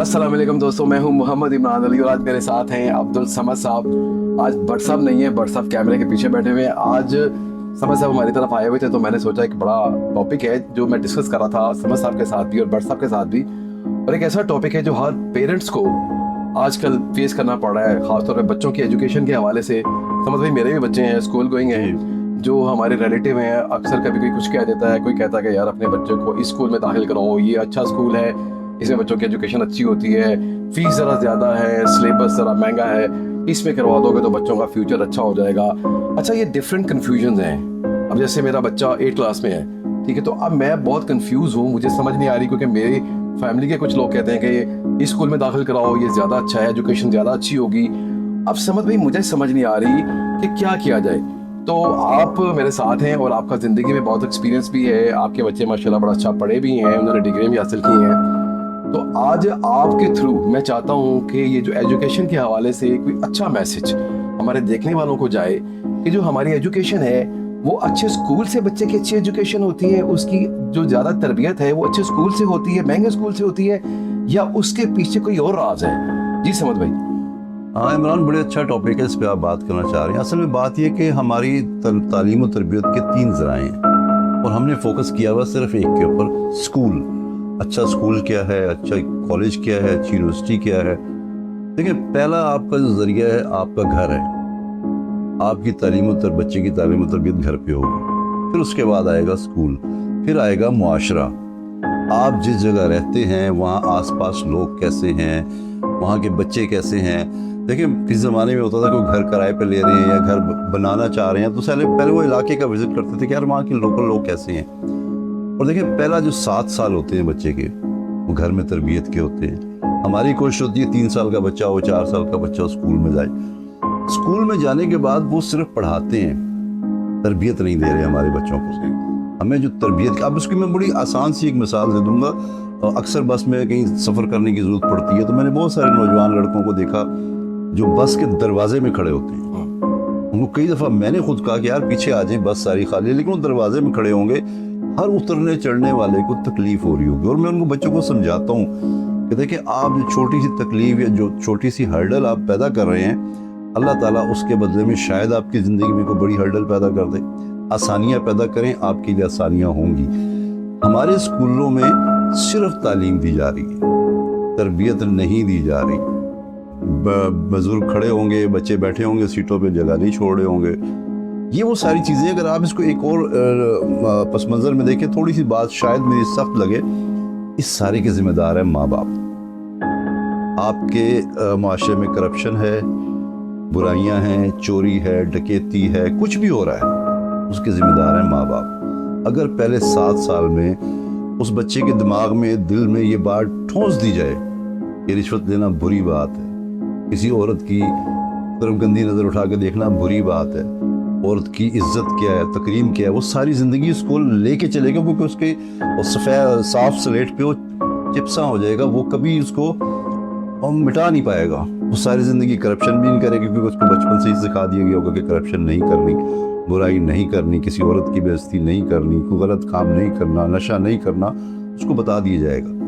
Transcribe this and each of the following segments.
अस्सलाम वालेकुम दोस्तों, मैं हूं मोहम्मद इमरान अली और आज मेरे साथ हैं अब्दुल समद साहब। आज भट्ट साहब नहीं है, भट्ट साहब कैमरे के पीछे बैठे हुए हैं। आज समद साहब हमारी तरफ आए हुए थे तो मैंने सोचा एक बड़ा टॉपिक है जो मैं डिस्कस कर रहा था समद साहब के साथ भी और भट्ट साहब के साथ भी, और एक ऐसा टॉपिक है जो हर पेरेंट्स को आजकल फेस करना पड़ रहा है, खासतौर पर बच्चों की एजुकेशन के हवाले से। समझ भाई, मेरे भी बच्चे हैं, स्कूल गोइंग हैं, जो हमारे रिलेटिव हैं। अक्सर कभी कोई कुछ कह देता है, कोई कहता है कि यार अपने बच्चे को इस स्कूल में दाखिल कराओ, ये अच्छा स्कूल है, इसमें बच्चों की एजुकेशन अच्छी होती है, फीस ज़रा ज़्यादा है, सिलेबस ज़रा महंगा है, इसमें करवा दोगे तो बच्चों का फ्यूचर अच्छा हो जाएगा। अच्छा, ये डिफरेंट कन्फ्यूजन हैं। अब जैसे मेरा बच्चा 8 क्लास में है, ठीक है, तो अब मैं बहुत कंफ्यूज हूँ, मुझे समझ नहीं आ रही, क्योंकि मेरी फैमिली के कुछ लोग कहते हैं कि इस स्कूल में दाखिल कराओ, ये ज़्यादा अच्छा है, एजुकेशन ज़्यादा अच्छी होगी। अब समझ भाई, मुझे समझ नहीं आ रही कि क्या किया जाए। तो आप मेरे साथ हैं और आपका ज़िंदगी में बहुत एक्सपीरियंस भी है, आपके बच्चे माशाल्लाह बड़ा अच्छा पढ़े भी हैं, उन्होंने डिग्री भी हासिल की हैं। तो आज आपके थ्रू मैं चाहता हूँ कि ये जो एजुकेशन के हवाले से कोई अच्छा मैसेज हमारे देखने वालों को जाए कि जो हमारी एजुकेशन है वो अच्छे स्कूल से बच्चे की अच्छी एजुकेशन होती है, उसकी जो ज़्यादा तरबियत है वो अच्छे स्कूल से होती है, महंगे स्कूल से होती है, या उसके पीछे कोई और राज है। जी समझ भाई। हाँ इमरान, बड़े अच्छा टॉपिक है, इस पे आप बात करना चाह रहे हैं। असल में बात ये कि हमारी तालीम और तरबियत के 3 ज़राए हैं और हमने फोकस किया हुआ सिर्फ एक के ऊपर, स्कूल। अच्छा स्कूल क्या है, अच्छा कॉलेज क्या है, अच्छी यूनिवर्सिटी क्या है। देखिए, पहला आपका जो ज़रिया है आपका घर है, आपकी बच्चे की तालीम और तरबियत घर पे होगी, फिर उसके बाद आएगा स्कूल, फिर आएगा मुआशरा। आप जिस जगह रहते हैं वहाँ आसपास लोग कैसे हैं, वहाँ के बच्चे कैसे हैं। देखिए, किस ज़माने में होता था कोई घर किराए पे ले रहे हैं या घर बनाना चाह रहे हैं तो पहले वो इलाके का विज़िट करते थे कि यार वहाँ के लोकल लोग कैसे हैं। और देखिए, पहला जो 7 साल होते हैं बच्चे के, वो घर में तरबियत के होते हैं। हमारी कोशिश होती है 3 साल का बच्चा हो, 4 साल का बच्चा हो, स्कूल में जाए। स्कूल में जाने के बाद वो सिर्फ पढ़ाते हैं, तरबियत नहीं दे रहे हमारे बच्चों को। हमें जो तरबियत, अब उसकी मैं बड़ी आसान सी एक मिसाल दे दूंगा। अक्सर बस में कहीं सफ़र करने की ज़रूरत पड़ती है तो मैंने बहुत सारे नौजवान लड़कों को देखा जो बस के दरवाजे में खड़े होते हैं। उनको कई दफ़ा मैंने खुद कहा कि यार पीछे आ जाए, बस सारी खाली है, लेकिन वो दरवाजे में खड़े होंगे। हर उतरने चढ़ने वाले को तकलीफ़ हो रही होगी और मैं उनको बच्चों को समझाता हूँ कि देखिए, आप जो छोटी सी तकलीफ़ या जो छोटी सी हर्डल आप पैदा कर रहे हैं, अल्लाह ताला उसके बदले में शायद आपकी ज़िंदगी में कोई बड़ी हर्डल पैदा कर दे। आसानियाँ पैदा करें, आपके लिए आसानियाँ होंगी। हमारे स्कूलों में सिर्फ तालीम दी जा रही है, तरबियत नहीं दी जा रही। बुजुर्ग खड़े होंगे, बच्चे बैठे होंगे सीटों पे, जगह नहीं छोड़ रहे होंगे। ये वो सारी चीज़ें, अगर आप इसको एक और पस मंज़र में देखें, थोड़ी सी बात शायद मेरी सख्त लगे, इस सारे के ज़िम्मेदार है माँ बाप। आपके माशरे में करप्शन है, बुराइयां हैं, चोरी है, डकैती है, कुछ भी हो रहा है, उसके ज़िम्मेदार हैं माँ बाप। अगर पहले 7 साल में उस बच्चे के दिमाग में, दिल में ये बात ठोंस दी जाए कि रिश्वत लेना बुरी बात है, किसी औरत की तरफ गंदी नज़र उठा के देखना बुरी बात है, औरत की इज्जत क्या है, तकरीम क्या है, वो सारी ज़िंदगी उसको लेके चलेगा, क्योंकि उसके साफ स्लेट पे वो चिपसा हो जाएगा, वो कभी उसको मिटा नहीं पाएगा। वो सारी ज़िंदगी करप्शन भी नहीं करेगा, क्योंकि उसको बचपन से ही सिखा दिया गया होगा कि करप्शन नहीं करनी, बुराई नहीं करनी, किसी औरत की बेइज्जती नहीं करनी, कोई गलत काम नहीं करना, नशा नहीं करना, उसको बता दिया जाएगा।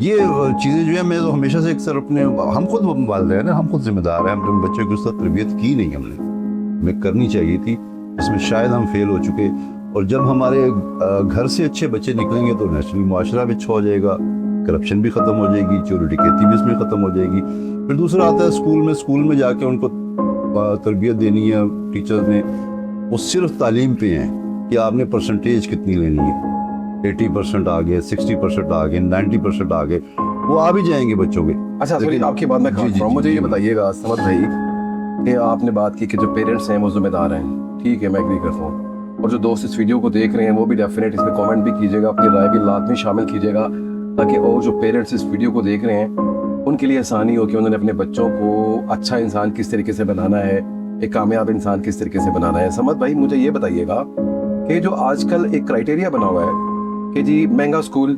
ये चीज़ें जो है, मैं तो हमेशा से अक्सर अपने, हम खुद वालिदैन हैं ना, हम खुद जिम्मेदार हैं, हम बच्चे की उस तरह तरबियत की नहीं हमने, हमें करनी चाहिए थी, इसमें शायद हम फेल हो चुके। और जब हमारे घर से अच्छे बच्चे निकलेंगे तो नेचुरली मुआशरा भी अच्छा हो जाएगा, करप्शन भी ख़त्म हो जाएगी, चोरी डकैती भी इसमें ख़त्म हो जाएगी। फिर दूसरा आता है स्कूल में जाके उनको तरबियत देनी है टीचर्स ने, वो सिर्फ तालीम पे हैं कि आपने परसेंटेज कितनी लेनी है, 80% आ गए, 60% आ गए, 90% आ गए, वो आ भी जाएंगे बच्चों के। अच्छा, सॉरी, आपकी बात मैं काट रहा हूँ, मुझे ये बताइएगा समझ भाई कि आपने बात की कि जो पेरेंट्स हैं वो जिम्मेदार हैं, ठीक है, मैं एग्री करता हूँ, और जो दोस्त इस वीडियो को देख रहे हैं वो भी डेफिनेट इसमें कमेंट भी कीजिएगा, अपनी राय भी लाजमी शामिल कीजिएगा, ताकि और जो पेरेंट्स इस वीडियो को देख रहे हैं उनके लिए आसानी हो कि उन्होंने अपने बच्चों को अच्छा इंसान किस तरीके से बनाना है, एक कामयाब इंसान किस तरीके से बनाना है। समझ भाई, मुझे ये बताइएगा कि जो आजकल एक क्राइटेरिया बना हुआ है कि जी महंगा स्कूल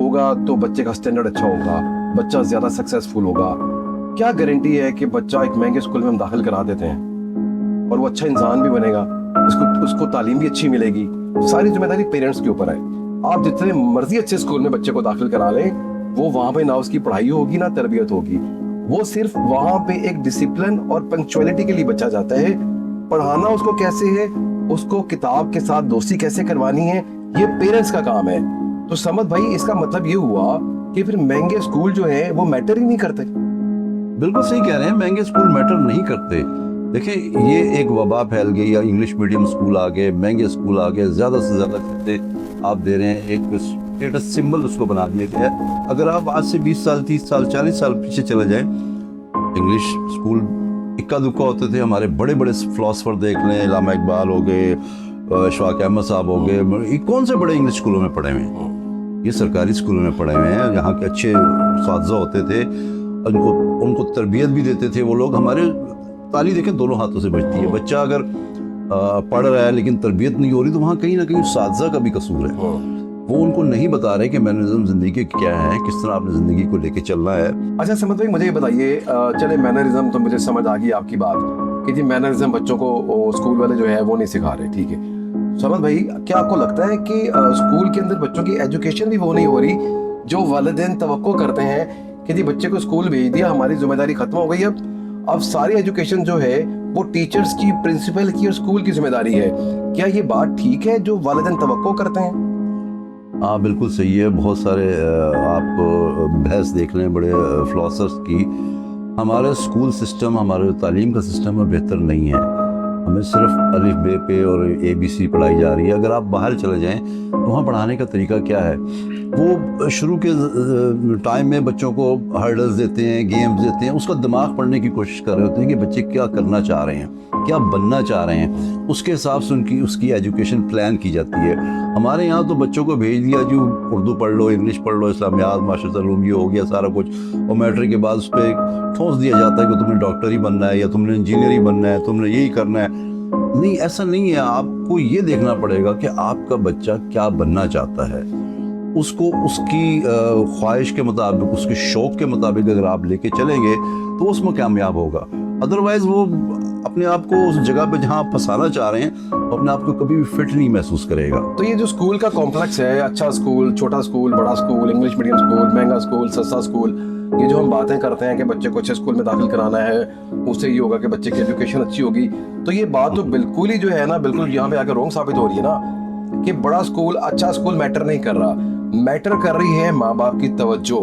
होगा तो बच्चे का स्टैंडर्ड अच्छा होगा, बच्चा ज़्यादा सक्सेसफुल होगा, क्या गारंटी है कि बच्चा एक महंगे स्कूल में हम दाखिल करा देते हैं और वो अच्छा इंसान भी बनेगा, उसको तालीम भी अच्छी मिलेगी? सारी जिम्मेदारी पेरेंट्स के ऊपर है। आप जितने मर्जी अच्छे स्कूल में बच्चे को दाखिल करा लें, وہ وहाँ पे ना उसकी पढ़ाई होगी ना तरबियत होगी, वो सिर्फ वहाँ पे एक डिसिप्लिन और पंक्चुअलिटी के लिए बच्चा जाता है. पढ़ाना उसको कैसे है, उसको किताब के साथ दोस्ती कैसे करवानी है, ये पेरेंट्स का काम है. तो समद भाई इसका मतलब ये हुआ कि फिर महंगे स्कूल जो है वो मैटर ही नहीं करते. बिल्कुल सही कह रहे हैं, महंगे स्कूल मैटर नहीं करते. देखिए ये एक वबा फैल गई, या इंग्लिश मीडियम स्कूल आ गए, महंगे स्कूल आ गए, ज़्यादा से ज़्यादा खर्चे आप दे रहे हैं, एक स्टेटस सिंबल उसको बना दिया गया है. अगर आप आज से 20 साल 30 साल 40 साल पीछे चले जाएं, इंग्लिश स्कूल इक्का दुक्का होते थे. हमारे बड़े बड़े फिलोसफर देख लें, इलामा इकबाल हो गए, शवाक अहमद साहब हो गए, ये कौन से बड़े इंग्लिश स्कूलों में पढ़े हुए हैं? ये सरकारी स्कूलों में पढ़े हुए हैं. यहाँ के अच्छे साथी होते थे, उनको तरबियत भी देते थे वो लोग. हमारे ताली देखें दोनों हाथों से बजती है. बच्चा अगर पढ़ रहा है लेकिन तरबियत नहीं हो रही, तो वहाँ कहीं ना कहीं साथी का भी कसूर है. वो उनको नहीं बता रहे कि मैनरिज्म ज़िंदगी क्या है, किस तरह आपने ज़िंदगी को लेके चलना है. अच्छा समद भाई मुझे ये बताइए, चले मैनरिज्म तो मुझे समझ आ गई आपकी बात कि जी मैनरिज्म बच्चों को स्कूल वाले जो है वो नहीं सिखा रहे, ठीक है. समद भाई क्या आपको लगता है कि स्कूल के अंदर बच्चों की एजुकेशन भी वो नहीं हो रही जो वालिदैन तवक्को करते हैं कि जी बच्चे को स्कूल भेज दिया, हमारी जिम्मेदारी खत्म हो गई, अब सारी एजुकेशन जो है वो टीचर्स की, प्रिंसिपल की और स्कूल की जिम्मेदारी है. क्या ये बात ठीक है जो वालिदैन तवक्को करते हैं? हाँ बिल्कुल सही है. बहुत सारे आप बहस देख लें बड़े फिलोसफर्स की. हमारा स्कूल सिस्टम, हमारा तालीम का सिस्टम है बेहतर नहीं है. हमें सिर्फ अलिफ बे पे और ABC पढ़ाई जा रही है. अगर आप बाहर चले जाएं तो वहाँ पढ़ाने का तरीका क्या है? वो शुरू के टाइम में बच्चों को हर्डल्स देते हैं, गेम्स देते हैं, उसका दिमाग पढ़ने की कोशिश कर रहे होते हैं कि बच्चे क्या करना चाह रहे हैं, क्या बनना चाह रहे हैं. उसके हिसाब से उसकी एजुकेशन प्लान की जाती है. हमारे यहाँ तो बच्चों को भेज दिया जो उर्दू पढ़ लो, इंग्लिश पढ़ लो, इस्लामियात, माशरत उलूम, ये हो गया सारा कुछ, और मैट्रिक के बाद उस पर ठोस दिया जाता है कि तुमने डॉक्टर ही बनना है या तुमने इंजीनियर ही बनना है, तुमने यही करना है. नहीं, ऐसा नहीं है. आपको ये देखना पड़ेगा कि आपका बच्चा क्या बनना चाहता है. उसको उसकी ख्वाहिश के मुताबिक, उसके शौक़ के मुताबिक अगर आप लेके चलेंगे तो उसमें कामयाब होगा. अदरवाइज़ वो अपने आप को उस जगह पे जहाँ आप फंसाना चाह रहे हैं, अपने आप को कभी भी फिट नहीं महसूस करेगा. तो ये जो स्कूल का कॉम्प्लेक्स है, अच्छा स्कूल, छोटा स्कूल, बड़ा स्कूल, इंग्लिश मीडियम स्कूल, महंगा स्कूल, सस्ता स्कूल, ये जो हम बातें करते हैं कि बच्चे को अच्छे स्कूल में दाखिल कराना है, उससे ये होगा कि बच्चे की एजुकेशन अच्छी होगी, तो ये बात तो बिल्कुल ही जो है ना, बिल्कुल यहाँ पे आकर रॉन्ग साबित हो रही है ना कि बड़ा स्कूल, अच्छा स्कूल मैटर नहीं कर रहा. मैटर कर रही है माँ बाप की तवज्जो.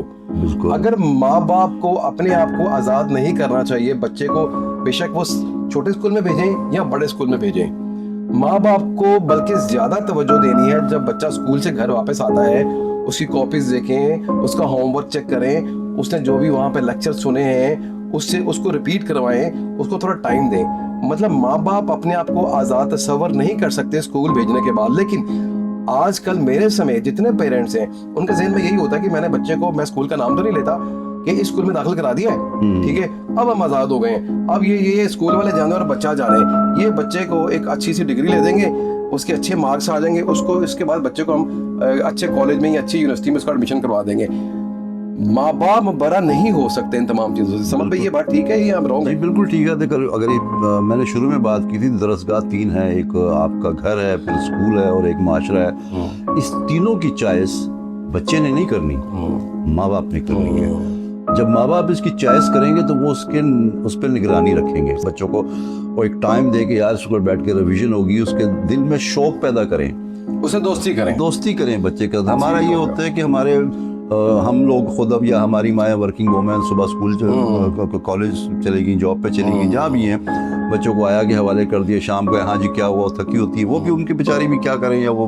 अगर माँ बाप को अपने आप को आज़ाद नहीं करना चाहिए, बच्चे को बेशक वो छोटे स्कूल में भेजें या बड़े स्कूल में भेजें, माँ बाप को बल्कि ज़्यादा तवज्जो देनी है. जब बच्चा स्कूल से घर वापस आता है, उसकी कॉपीज देखें, उसका होमवर्क चेक करें, उसने जो भी वहाँ पे लेक्चर सुने हैं उससे उसको रिपीट करवाएं, उसको थोड़ा टाइम दें. मतलब माँ बाप अपने आप को आज़ाद तस्वर नहीं कर सकते स्कूल भेजने के बाद. लेकिन आजकल मेरे समेत जितने पेरेंट्स हैं उनके ज़हन में यही होता है कि मैंने बच्चे को, मैं स्कूल का नाम तो नहीं लेता, कि इस स्कूल में दाखिल करा दिया है, ठीक है, अब हम आज़ाद हो गए हैं, अब ये स्कूल वाले जाने और बच्चा जाने, ये बच्चे को एक अच्छी सी डिग्री ले देंगे, उसके अच्छे मार्क्स आ जाएंगे, उसको इसके बाद बच्चे को हम अच्छे कॉलेज में या अच्छी यूनिवर्सिटी में उसका एडमिशन करवा देंगे. माँ बाप बड़ा नहीं हो सकते इन तमाम चीज़ों से. समझ भाई ये बात ठीक है या रॉन्ग? नहीं, बिल्कुल ठीक है. देखो, अगर मैंने शुरू में बात की थी, दरसगाह 3 है, एक आपका घर है, फिर स्कूल है और एक माशरा है. इस तीनों की चॉइस बच्चे ने नहीं करनी, माँ बाप ने करनी है. जब माँ बाप इसकी चॉइस करेंगे तो वो उस पर निगरानी रखेंगे. बच्चों को वो एक टाइम दे के यार उसको बैठ के रिवीजन होगी, उसके दिल में शौक पैदा करें, उसे दोस्ती करें बच्चे का. हमारा ये होता है कि हमारे हम लोग खुद, अब या हमारी माएँ वर्किंग वोमेन, सुबह स्कूल कॉलेज चली गई, जॉब पे चली गई, जहाँ भी हैं, बच्चों को आया के हवाले कर दिए, शाम को हाँ जी क्या हुआ, थकी होती है वो भी, उनकी बेचारी भी क्या करें, या वो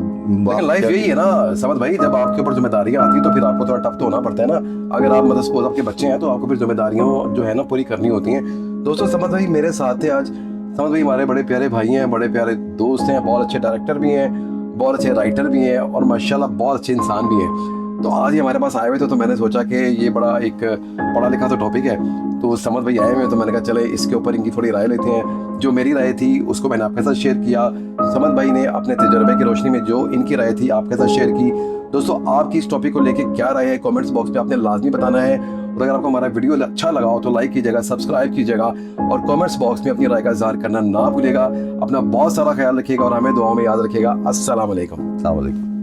लाइफ यही है ना. समझ भाई जब आपके ऊपर जिम्मेदारियां आती है तो फिर आपको थोड़ा टफ तो होना पड़ता है ना. अगर आप मतलब सपोज आपके बच्चे हैं तो आपको फिर जिम्मेदारियां जो है ना पूरी करनी होती हैं. दोस्तों समझ भाई मेरे साथ थे आज. समझ भाई हमारे बड़े प्यारे भाई हैं, बड़े प्यारे दोस्त हैं, बहुत अच्छे डायरेक्टर भी हैं, बहुत अच्छे राइटर भी हैं और माशाल्लाह बहुत अच्छे इंसान भी हैं. तो आज ही हमारे पास आए हुए थे, तो मैंने सोचा कि ये बड़ा एक पढ़ा लिखा तो टॉपिक है, तो समद भाई आए हुए तो मैंने कहा चले इसके ऊपर इनकी थोड़ी राय लेते हैं. जो मेरी राय थी उसको मैंने आपके साथ शेयर किया, समद भाई ने अपने तजर्बे की रोशनी में जो इनकी राय थी आपके साथ शेयर की. दोस्तों आपकी इस टॉपिक को लेके क्या राय है कमेंट्स बॉक्स में आपने लाजमी बताना है. और अगर आपको हमारा वीडियो अच्छा लगा हो तो लाइक कीजिएगा, सब्सक्राइब कीजिएगा और कमेंट्स बॉक्स में अपनी राय का इज़हार करना ना भूलिएगा. अपना बहुत सारा ख्याल रखिएगा और हमें दुआओं में याद रखिएगा. अस्सलाम वालेकुम.